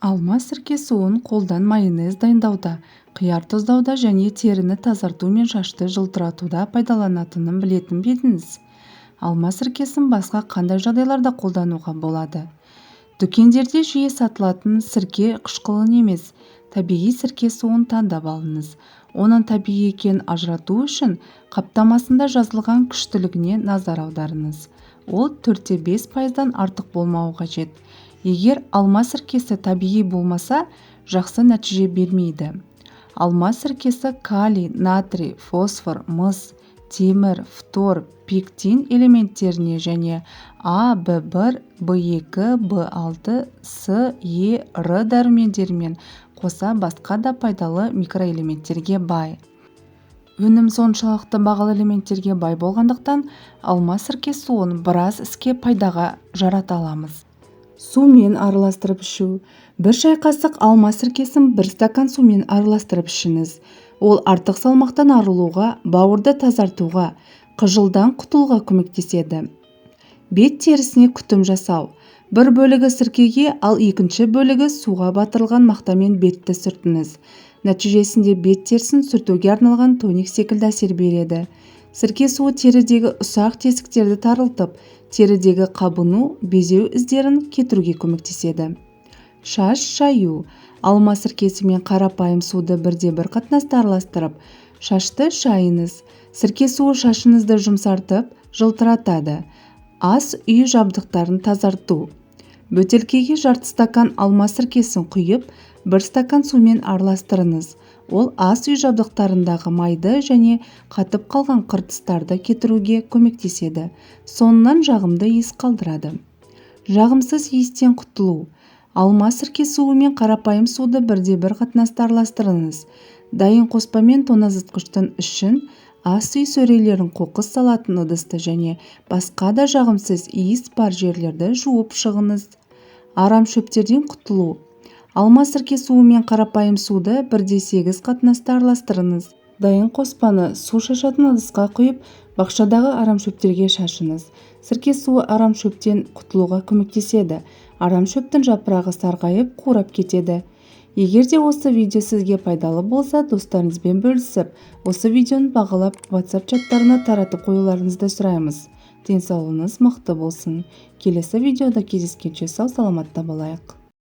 Алма сірке суын қолдан майонез дайындауда, қияр тұздауда және теріні тазарту мен шашты жылтыратуда пайдаланатынын білетін бе едіңіз? Алма сіркесін басқа қандай жағдайларда қолдануға болады? Дүкендерде жиі сатылатын сірке қышқылын емес, табиғи сірке суын таңдап алыңыз. Оның табиғи екенін ажырату үшін қаптамасында жазылған күштілігіне назар аударыңыз. Ол 4-5%-дан артық болмауы қажет. Егер алма сіркесі табиғи болмаса, жақсы нәтиже бермейді. Алма сіркесі калий, натрий, фосфор, мыс, темір, фтор, пектин элементтеріне және А, В1, В2, В6, С, Е, Р дәрумендерімен қоса басқа да пайдалы микроэлементтерге бай. Өнім соншалықты бағалы элементтерге бай болғандықтан, алма сірке суын біраз іске пайдаға жарата аламыз. Сумен араластырып ішу. 1 шай қасық алма сіркесін 1 стакан сумен араластырып ішіңіз. Ол артық салмақтан арылуға, бауырды тазартуға, қыжылдан құтылуға көмектеседі. Бет терісіне күтім жасау. 1 бөлігі сіркеге, ал 2 бөлігі суға батырылған мақтамен бетті сүртіңіз. Нәтижесінде бет терісін сүртуге арналған тоник секілді әсер береді. Сірке суы терідегі ұсақ тесіктерді тарылтып, терідегі қабыну, безеу іздерін кетіруге көмектеседі. Шаш шаю. Алма сіркесі мен қарапайым суды 1-1 қатынаста араластырып, шашты шайыңыз. Сірке суы шашыңызды жұмсартып, жылтыратады. Ас үй жабдықтарын тазарту. Бөтелкеге жарты стакан алма сіркесін құйып, 1 стакан сумен араластырыңыз. Ол ас үй жабдықтарындағы майды және қатып қалған қыртыстарды кетіруге көмектеседі. Соңынан жағымды иіс қалдырады. Жағымсыз иістен құтылу. Алма сірке суы мен қарапайым суды 1-1 қатынаста араластырыңыз. Дайын қоспамен тоңазытқыштың ішін, ас үй сөрелерін қоқыс салатын ыдысты және басқа да жағымсыз иіс бар жерлерді жуып шығыңыз. Арам шөптерден құтылу. Алма сірке суы мен қарапайым суды 1-8 қатынаста араластырыңыз. Дайын қоспаны су шашатын ыдысқа құйып, бақшадағы арам шөптерге шашыңыз. Сірке суы арам шөптен құтылуға көмектеседі. Арам шөптің жапырағы сарғайып, қурап кетеді. Егер де осы видео сізге пайдалы болса, достарыңызбен бөлісіп, осы видеоны бағалап, WhatsApp чаттарына таратып қоюларыңызды сұраймыз. Денсаулығыңыз мықты болсын. Келесі видеода кездескенше сау саламатта болайық.